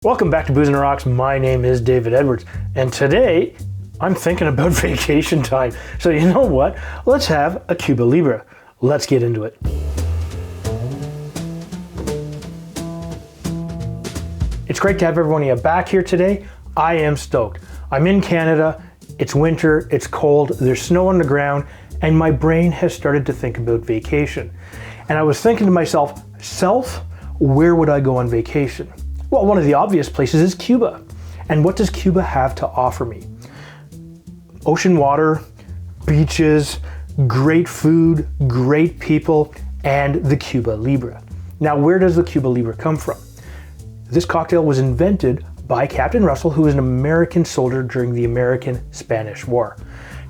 Welcome back to Booze and Rocks. My name is David Edwards, and today I'm thinking about vacation time. So you know what? Let's have a Cuba Libre. Let's get into it. It's great to have everyone here back here today. I am stoked. I'm in Canada. It's winter, it's cold, there's snow on the ground, and my brain has started to think about vacation. And I was thinking to myself, where would I go on vacation? Well, one of the obvious places is Cuba. And what does Cuba have to offer me? Ocean water, beaches, great food, great people, and the Cuba Libre. Now, where does the Cuba Libre come from? This cocktail was invented by Captain Russell, who was an American soldier during the American-Spanish War.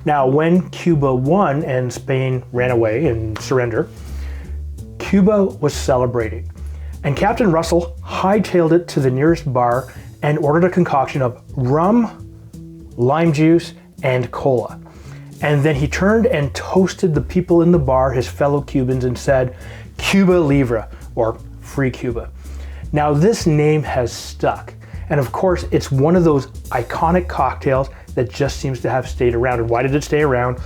Now, when Cuba won and Spain ran away and surrendered, Cuba was celebrating. And Captain Russell hightailed it to the nearest bar and ordered a concoction of rum, lime juice, and cola. And then he turned and toasted the people in the bar, his fellow Cubans, and said, Cuba Libre, or Free Cuba. Now this name has stuck. And of course, it's one of those iconic cocktails that just seems to have stayed around. And why did it stay around?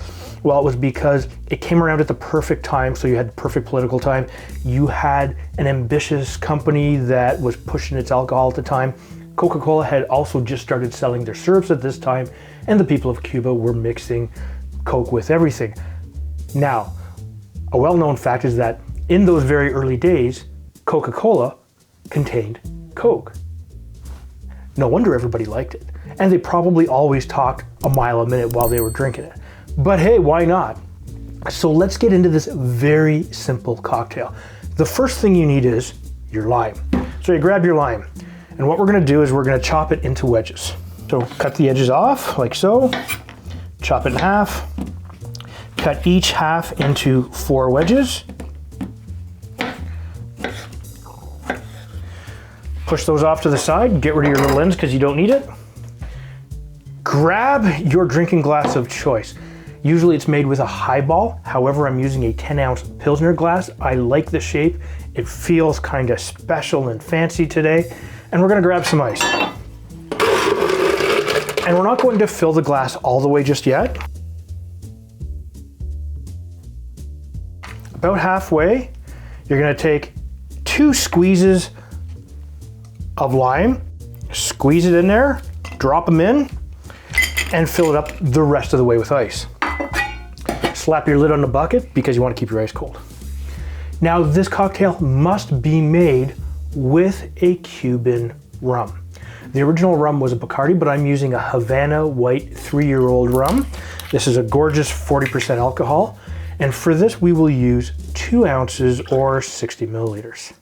Well, it was because it came around at the perfect time, so you had the perfect political time. You had an ambitious company that was pushing its alcohol at the time. Coca-Cola had also just started selling their syrups at this time, and the people of Cuba were mixing Coke with everything. Now, a well-known fact is that in those very early days, Coca-Cola contained Coke. No wonder everybody liked it. And they probably always talked a mile a minute while they were drinking it. But hey, why not? So let's get into this very simple cocktail. The first thing you need is your lime. So you grab your lime, and what we're gonna do is we're gonna chop it into wedges. So cut the edges off, like so, chop it in half, cut each half into 4 wedges. Push those off to the side, get rid of your little ends because you don't need it. Grab your drinking glass of choice. Usually it's made with a highball. However, I'm using a 10-ounce Pilsner glass. I like the shape. It feels kind of special and fancy today. And we're gonna grab some ice. And we're not going to fill the glass all the way just yet. About halfway, you're gonna take 2 squeezes of lime, squeeze it in there, drop them in, and fill it up the rest of the way with ice. Slap your lid on the bucket because you want to keep your ice cold. Now this cocktail must be made with a Cuban rum. The original rum was a Bacardi, but I'm using a Havana White 3-year-old rum. This is a gorgeous 40% alcohol. And for this we will use 2 ounces or 60 milliliters.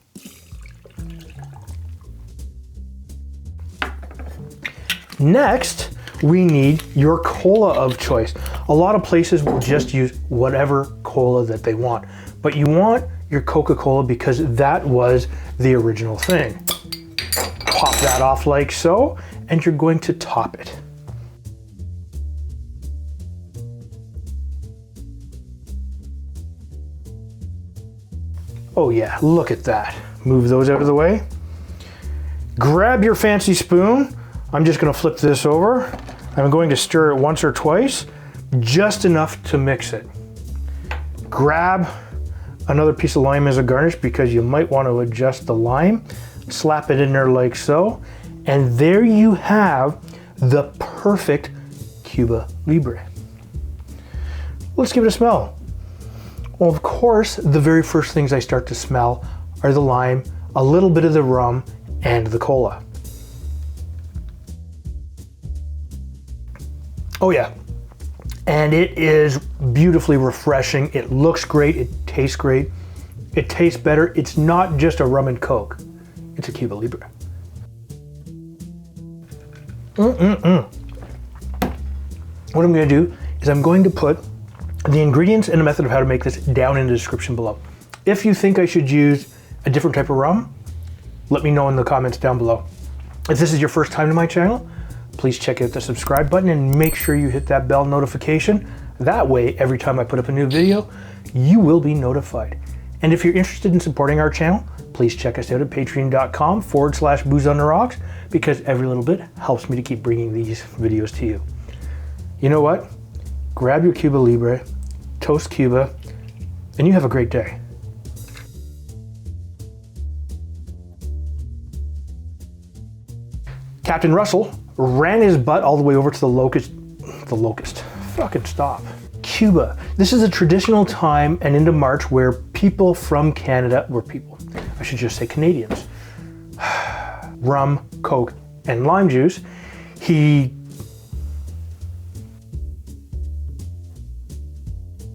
Next, we need your cola of choice. A lot of places will just use whatever cola that they want, but you want your Coca-Cola because that was the original thing. Pop that off like so, and you're going to top it. Oh yeah, look at that. Move those out of the way. Grab your fancy spoon. I'm just gonna flip this over. I'm going to stir it once or twice, just enough to mix it. Grab another piece of lime as a garnish because you might want to adjust the lime. Slap it in there like so. And there you have the perfect Cuba Libre. Let's give it a smell. Well, of course, the very first things I start to smell are the lime, a little bit of the rum, and the cola. Oh yeah, and it is beautifully refreshing. It looks great, it tastes great. It tastes better. It's not just a rum and Coke, it's a Cuba Libre. What I'm gonna do is I'm going to put the ingredients and the method of how to make this down in the description below. If you think I should use a different type of rum, let me know in the comments down below. If this is your first time to my channel, please check out the subscribe button and make sure you hit that bell notification. That way, every time I put up a new video, you will be notified. And if you're interested in supporting our channel, please check us out at patreon.com/booze on the rocks, because every little bit helps me to keep bringing these videos to you. You know what? Grab your Cuba Libre, toast Cuba, and you have a great day. Captain Russell ran his butt all the way over to the locust, fucking stop. Cuba. This is a traditional time and into March where people from Canada, I should just say Canadians, rum, Coke, and lime juice. He